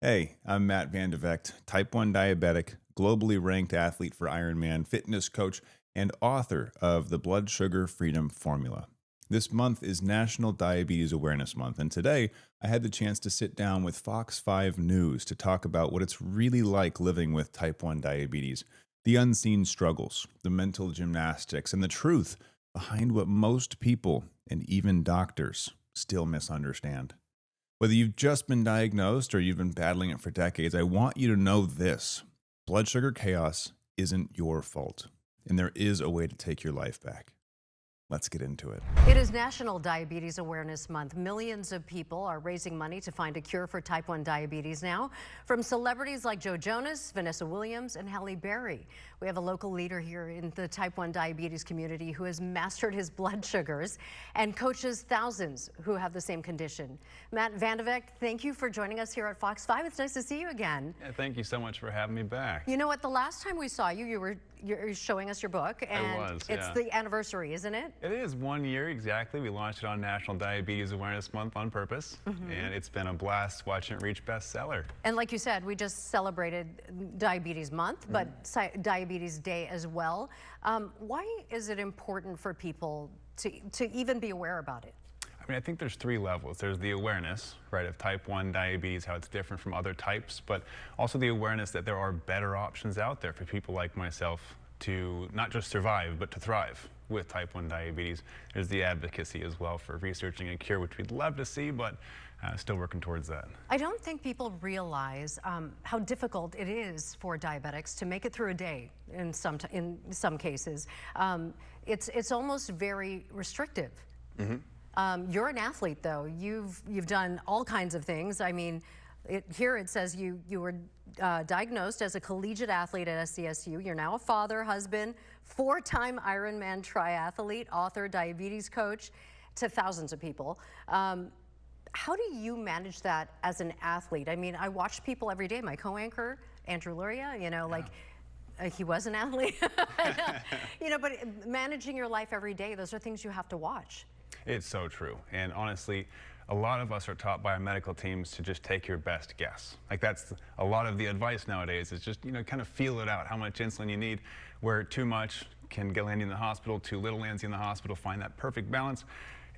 Hey, I'm Matt Vandevecht, type 1 diabetic, globally ranked athlete for Ironman, fitness coach, and author of the Blood Sugar Freedom Formula. This month is National Diabetes Awareness Month, and today I had the chance to sit down with Fox 5 News to talk about what it's really like living with type 1 diabetes, the unseen struggles, the mental gymnastics, and the truth behind what most people, and even doctors, still misunderstand. Whether you've just been diagnosed or you've been battling it for decades, I want you to know this: blood sugar chaos isn't your fault, and there is a way to take your life back. Let's get into it. It is National Diabetes Awareness Month. Millions of people are raising money to find a cure for type 1 diabetes now, from celebrities like Joe Jonas, Vanessa Williams, and Halle Berry. We have a local leader here in the type 1 diabetes community who has mastered his blood sugars and coaches thousands who have the same condition. Matt Vandevecht, thank you for joining us here at Fox 5. It's nice to see you again. Yeah, thank you so much for having me back. You know what? The last time we saw you, you're showing us your book, and it's the anniversary, isn't it? It is 1 year exactly. We launched it on National Diabetes Awareness Month on purpose, and it's been a blast watching it reach bestseller. And like you said, we just celebrated Diabetes Month, but Diabetes Day as well. Why is it important for people to even be aware about it? I mean, I think there's three levels. There's the awareness, right, of type 1 diabetes, how it's different from other types, but also the awareness that there are better options out there for people like myself to not just survive, but to thrive with type 1 diabetes. There's the advocacy as well for researching a cure, which we'd love to see, but still working towards that. I don't think people realize how difficult it is for diabetics to make it through a day in some cases. It's almost very restrictive. You're an athlete, though. You've done all kinds of things. I mean, here it says you were diagnosed as a collegiate athlete at SCSU. You're now a father, husband, 4-time Ironman triathlete, author, diabetes coach to thousands of people. How do you manage that as an athlete? I mean, I watch people every day. My co-anchor, Andrew Luria, he was an athlete. But managing your life every day, those are things you have to watch. It's so true. And honestly, a lot of us are taught by our medical teams to just take your best guess. Like, that's a lot of the advice nowadays, is just, kind of feel it out, how much insulin you need, where too much can land you in the hospital, too little lands you in the hospital, find that perfect balance.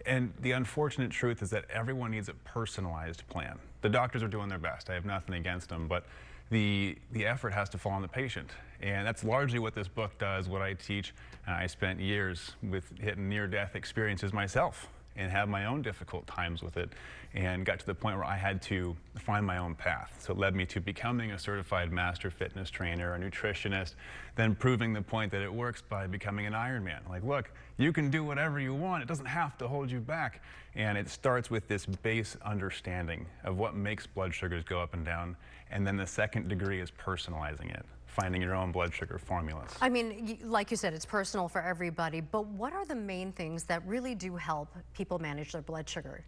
And the unfortunate truth is that everyone needs a personalized plan. The doctors are doing their best. I have nothing against them, but the effort has to fall on the patient. And that's largely what this book does, what I teach. I spent years with hitting near-death experiences myself and had my own difficult times with it, and got to the point where I had to find my own path. So it led me to becoming a certified master fitness trainer, a nutritionist, then proving the point that it works by becoming an Ironman. Like, look, you can do whatever you want. It doesn't have to hold you back. And it starts with this base understanding of what makes blood sugars go up and down. And then the second degree is personalizing it, finding your own blood sugar formulas. I mean, like you said, it's personal for everybody, but what are the main things that really do help people manage their blood sugar?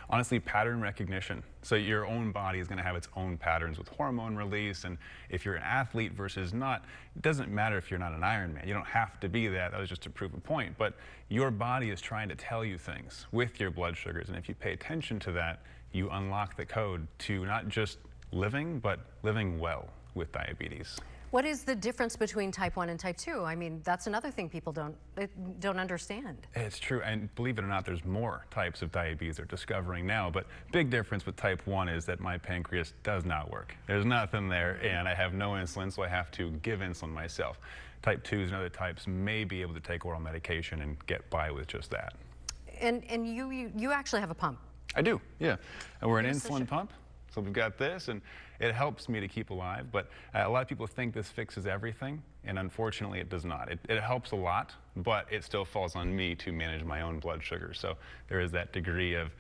Honestly, pattern recognition. So your own body is going to have its own patterns with hormone release, and if you're an athlete versus not, it doesn't matter if you're not an Ironman. You don't have to be that. That was just to prove a point. But your body is trying to tell you things with your blood sugars, and if you pay attention to that, you unlock the code to not just living, but living well with diabetes. What is the difference between type 1 and type 2? I mean, that's another thing people don't understand. It's true, and believe it or not, there's more types of diabetes they're discovering now, but big difference with type 1 is that my pancreas does not work. There's nothing there, and I have no insulin, so I have to give insulin myself. Type 2s and other types may be able to take oral medication and get by with just that. And you actually have a pump. I do, yeah. And we're an insulin pump. So we've got this, and it helps me to keep alive, but a lot of people think this fixes everything, and unfortunately it does not. It helps a lot, but it still falls on me to manage my own blood sugar. So there is that degree of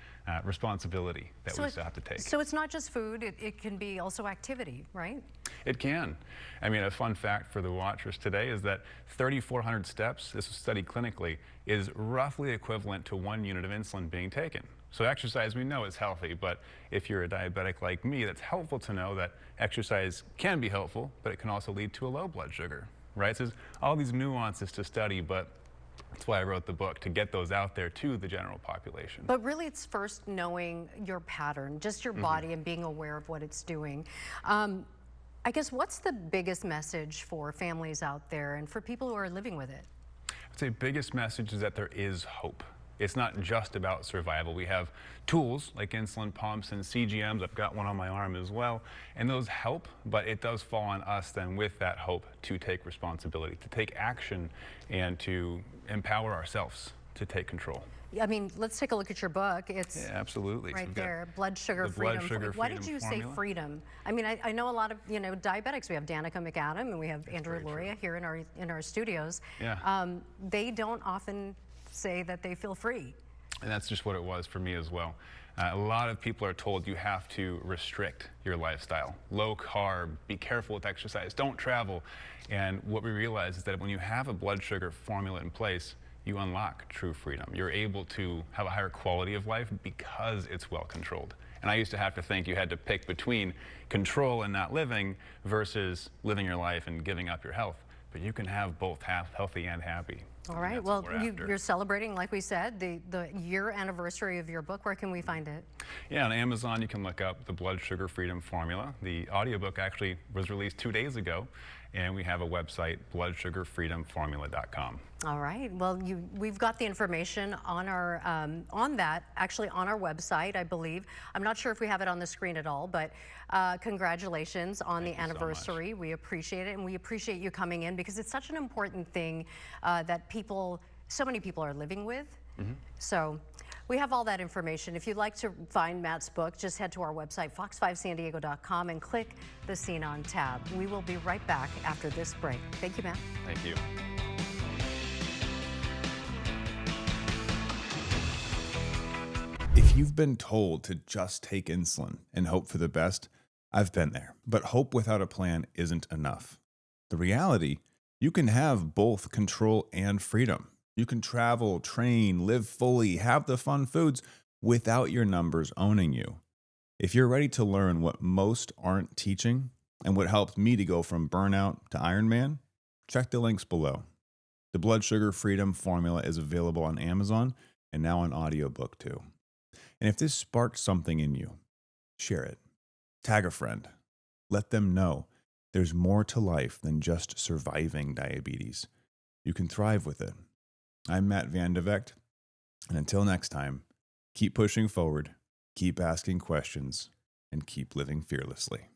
responsibility that we still have to take. So it's not just food, it can be also activity, right? It can. I mean, a fun fact for the watchers today is that 3,400 steps, this was studied clinically, is roughly equivalent to 1 unit of insulin being taken. So exercise, we know, is healthy, but if you're a diabetic like me, that's helpful to know that exercise can be helpful, but it can also lead to a low blood sugar, right? So there's all these nuances to study, but That's why I wrote the book, to get those out there to the general population. But really, it's first knowing your pattern, just your body, and being aware of what it's doing. I guess, what's the biggest message for families out there and for people who are living with it? I'd say biggest message is that there is hope. It's not just about survival. We have tools like insulin pumps and CGMs. I've got one on my arm as well. And those help, but it does fall on us then with that hope to take responsibility, to take action, and to empower ourselves to take control. I mean, let's take a look at your book. It's absolutely. Right there, Blood Sugar the Freedom. Blood Sugar Why did Freedom you formula. say freedom? I mean, I know a lot of diabetics. We have Danica McAdam and we have Andrew Luria here in our studios. Yeah. They don't often say that they feel free. And that's just what it was for me as well. A lot of people are told you have to restrict your lifestyle. Low carb, be careful with exercise, don't travel. And what we realize is that when you have a blood sugar formula in place, you unlock true freedom. You're able to have a higher quality of life because it's well controlled. And I used to have to think you had to pick between control and not living versus living your life and giving up your health. But you can have both healthy and happy. All right. Well, you're celebrating, like we said, the year anniversary of your book. Where can we find it? Yeah, on Amazon, you can look up the Blood Sugar Freedom Formula. The audiobook actually was released 2 days ago, and we have a website, bloodsugarfreedomformula.com. All right. Well, we've got the information on our on our website, I believe. I'm not sure if we have it on the screen at all, but congratulations on the anniversary. We appreciate it, and we appreciate you coming in because it's such an important thing that so many people are living with. So we have all that information. If you'd like to find Matt's book, just head to our website, fox5sandiego.com, and click the Scene On tab. We will be right back after this break. Thank you, Matt. Thank you. If you've been told to just take insulin and hope for the best, I've been there. But hope without a plan isn't enough. The reality, you can have both control and freedom. You can travel, train, live fully, have the fun foods without your numbers owning you. If you're ready to learn what most aren't teaching and what helped me to go from burnout to Ironman, check the links below. The Blood Sugar Freedom Formula is available on Amazon and now on audiobook too. And if this sparked something in you, share it. Tag a friend. Let them know there's more to life than just surviving diabetes. You can thrive with it. I'm Matt Van de Vecht, and until next time, keep pushing forward, keep asking questions, and keep living fearlessly.